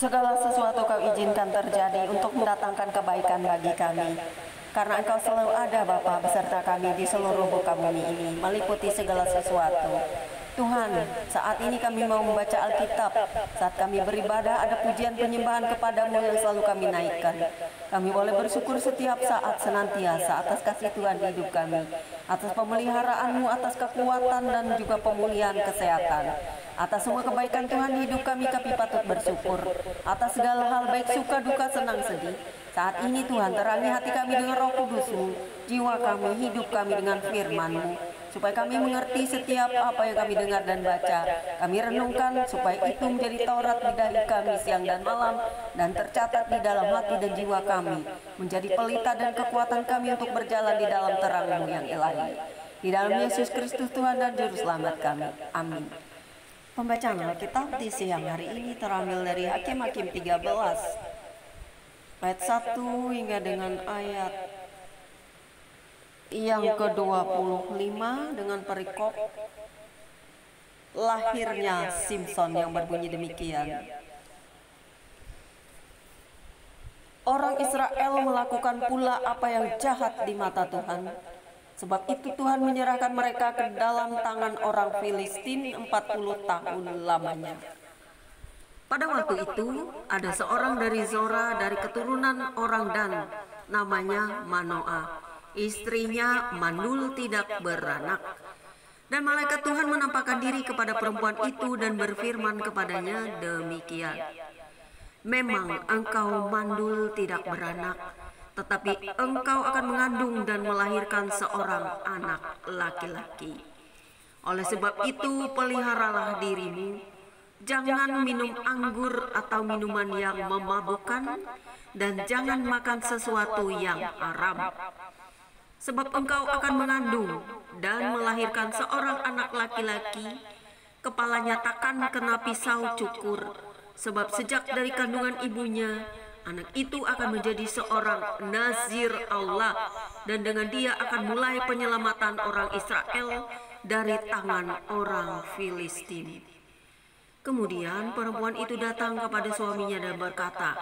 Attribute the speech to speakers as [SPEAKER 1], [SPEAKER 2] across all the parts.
[SPEAKER 1] Segala sesuatu kau izinkan terjadi untuk mendatangkan kebaikan bagi kami. Karena engkau selalu ada Bapa beserta kami di seluruh muka bumi ini, meliputi segala sesuatu. Tuhan, saat ini kami mau membaca Alkitab. Saat kami beribadah, ada pujian penyembahan kepadamu yang selalu kami naikkan. Kami boleh bersyukur setiap saat senantiasa atas kasih Tuhan di hidup kami, atas pemeliharaanmu, atas kekuatan dan juga pemulihan kesehatan. Atas semua kebaikan Tuhan di hidup kami patut bersyukur. Atas segala hal baik suka duka senang sedih. Saat ini Tuhan, terangi hati kami dengan Roh Kudus-Mu, jiwa kami, hidup kami dengan firman-Mu, supaya kami mengerti setiap apa yang kami dengar dan baca. Kami renungkan supaya itu menjadi Taurat di dahi kami siang dan malam, dan tercatat di dalam hati dan jiwa kami, menjadi pelita dan kekuatan kami untuk berjalan di dalam terang-Mu yang ilahi. Di dalam Yesus Kristus Tuhan dan Juru Selamat kami. Amin. Pembacaan Alkitab di siang hari ini terambil dari Hakim-Hakim 13 ayat 1 hingga dengan ayat yang ke-25 dengan perikop lahirnya Simson yang berbunyi demikian. Orang Israel melakukan pula apa yang jahat di mata Tuhan. Sebab itu Tuhan menyerahkan mereka ke dalam tangan orang Filistin 40 tahun lamanya. Pada waktu itu ada seorang dari Zora dari keturunan orang Dan, namanya Manoah. Istrinya mandul tidak beranak. Dan malaikat Tuhan menampakkan diri kepada perempuan itu dan berfirman kepadanya demikian. Memang engkau mandul tidak beranak, tetapi engkau akan mengandung dan melahirkan seorang anak laki-laki. Oleh sebab itu peliharalah dirimu. Jangan minum anggur atau minuman yang memabukkan, dan jangan makan sesuatu yang haram. Sebab engkau akan mengandung dan melahirkan seorang anak laki-laki, kepalanya takkan kena pisau cukur. Sebab sejak dari kandungan ibunya, anak itu akan menjadi seorang nazir Allah, dan dengan dia akan mulai penyelamatan orang Israel dari tangan orang Filistin. Kemudian perempuan itu datang kepada suaminya dan berkata,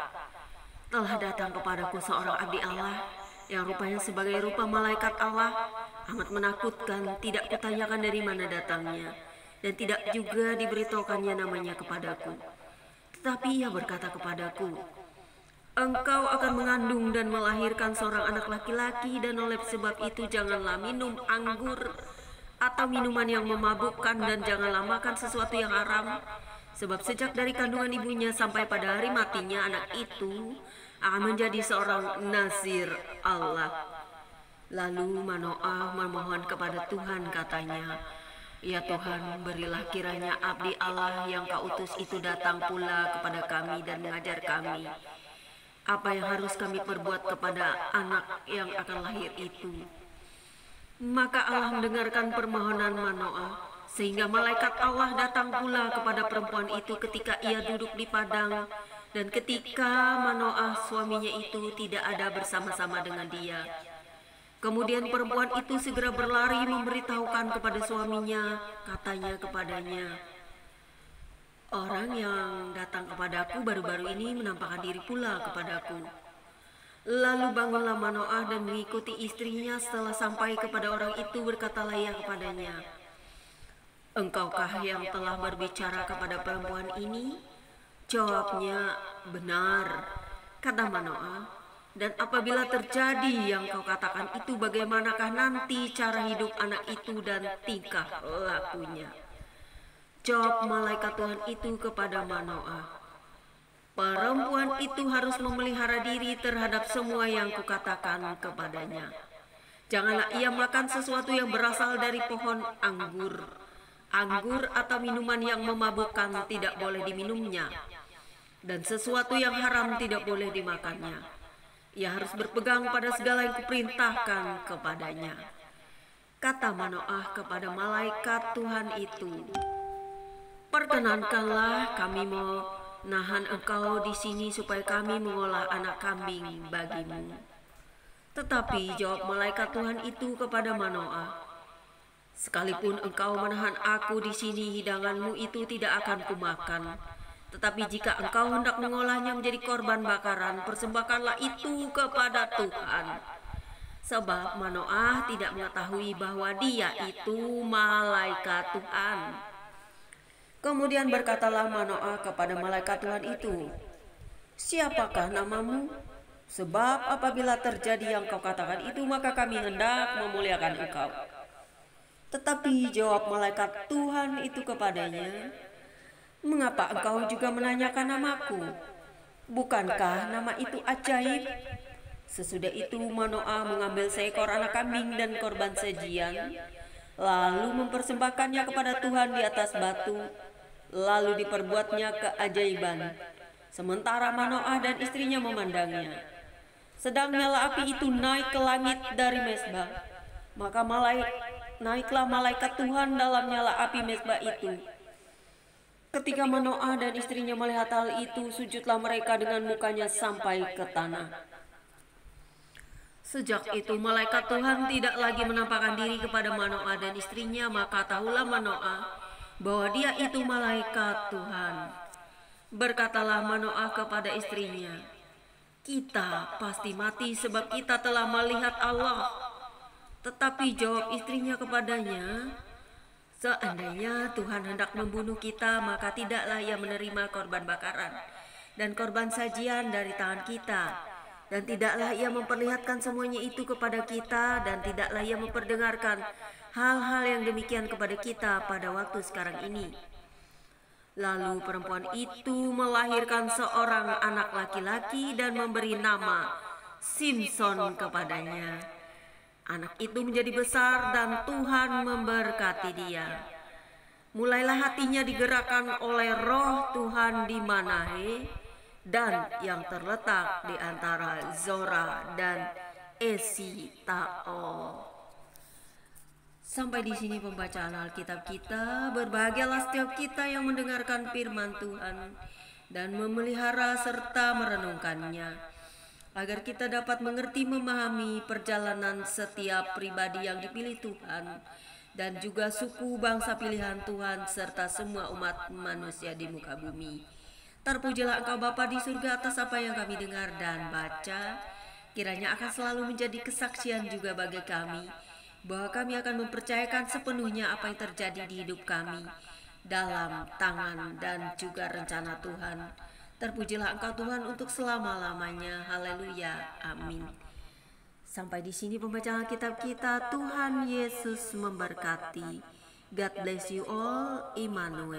[SPEAKER 1] telah datang kepadaku seorang abdi Allah yang rupanya sebagai rupa malaikat Allah, amat menakutkan, tidak kutanyakan dari mana datangnya, dan tidak juga diberitahukannya namanya kepadaku. Tetapi ia berkata kepadaku, engkau akan mengandung dan melahirkan seorang anak laki-laki, dan oleh sebab itu janganlah minum anggur atau minuman yang memabukkan, dan janganlah makan sesuatu yang haram. Sebab sejak dari kandungan ibunya sampai pada hari matinya anak itu akan menjadi seorang nazir Allah. Lalu Manoah memohon kepada Tuhan, katanya, ya Tuhan, berilah kiranya abdi Allah yang kau utus itu datang pula kepada kami dan mengajar kami apa yang harus kami perbuat kepada anak yang akan lahir itu. Maka Allah mendengarkan permohonan Manoah, sehingga malaikat Allah datang pula kepada perempuan itu ketika ia duduk di padang, dan ketika Manoah suaminya itu tidak ada bersama-sama dengan dia. Kemudian perempuan itu segera berlari memberitahukan kepada suaminya, katanya kepadanya, orang yang datang kepadaku baru-baru ini menampakkan diri pula kepadaku. Lalu bangunlah Manoah dan mengikuti istrinya. Setelah sampai kepada orang itu, berkatalah ia kepadanya, engkaukah yang telah berbicara kepada perempuan ini? Jawabnya, benar, kata Manoah. Dan apabila terjadi yang kau katakan itu, bagaimanakah nanti cara hidup anak itu dan tingkah lakunya? Jawab malaikat Tuhan itu kepada Manoah, perempuan itu harus memelihara diri terhadap semua yang kukatakan kepadanya. Janganlah ia makan sesuatu yang berasal dari pohon anggur. Anggur atau minuman yang memabukkan tidak boleh diminumnya, dan sesuatu yang haram tidak boleh dimakannya. Ia harus berpegang pada segala yang kuperintahkan kepadanya. Kata Manoah kepada malaikat Tuhan itu, perkenankanlah kami menahan engkau di sini supaya kami mengolah anak kambing bagimu. Tetapi jawab malaikat Tuhan itu kepada Manoah, sekalipun engkau menahan aku di sini, hidanganmu itu tidak akan kumakan. Tetapi jika engkau hendak mengolahnya menjadi korban bakaran, persembahkanlah itu kepada Tuhan. Sebab Manoah tidak mengetahui bahwa dia itu malaikat Tuhan. Kemudian berkatalah Manoah kepada malaikat Tuhan itu, "Siapakah namamu? Sebab apabila terjadi yang kau katakan itu, maka kami hendak memuliakan engkau." Tetapi jawab malaikat Tuhan itu kepadanya, "Mengapa engkau juga menanyakan namaku? Bukankah nama itu ajaib?" Sesudah itu Manoah mengambil seekor anak kambing dan korban sajian, lalu mempersembahkannya kepada Tuhan di atas batu, lalu diperbuatnya keajaiban. Sementara Manoah dan istrinya memandangnya, sedang nyala api itu naik ke langit dari mezbah. Maka naiklah malaikat Tuhan dalam nyala api mezbah itu. Ketika Manoah dan istrinya melihat hal itu, sujudlah mereka dengan mukanya sampai ke tanah. Sejak itu malaikat Tuhan tidak lagi menampakkan diri kepada Manoah dan istrinya, maka tahulah Manoah bahwa dia itu malaikat Tuhan. Berkatalah Manoah kepada istrinya, "Kita pasti mati sebab kita telah melihat Allah." Tetapi jawab istrinya kepadanya, "Seandainya Tuhan hendak membunuh kita, maka tidaklah Ia menerima korban bakaran dan korban sajian dari tangan kita. Dan tidaklah Ia memperlihatkan semuanya itu kepada kita, dan tidaklah Ia memperdengarkan hal-hal yang demikian kepada kita pada waktu sekarang ini." Lalu perempuan itu melahirkan seorang anak laki-laki dan memberi nama Simson kepadanya. Anak itu menjadi besar dan Tuhan memberkati dia. Mulailah hatinya digerakkan oleh roh Tuhan di Manahe, dan yang terletak di antara Zora dan Esitaol. Sampai di sini pembacaan Alkitab kita. Berbahagialah setiap kita yang mendengarkan firman Tuhan dan memelihara serta merenungkannya, agar kita dapat mengerti memahami perjalanan setiap pribadi yang dipilih Tuhan, dan juga suku bangsa pilihan Tuhan serta semua umat manusia di muka bumi. Terpujilah Engkau Bapa di surga atas apa yang kami dengar dan baca. Kiranya akan selalu menjadi kesaksian juga bagi kami, bahwa kami akan mempercayakan sepenuhnya apa yang terjadi di hidup kami dalam tangan dan juga rencana Tuhan. Terpujilah Engkau Tuhan untuk selama-lamanya. Haleluya. Amin. Sampai di sini pembacaan kitab kita. Tuhan Yesus memberkati. God bless you all. Immanuel.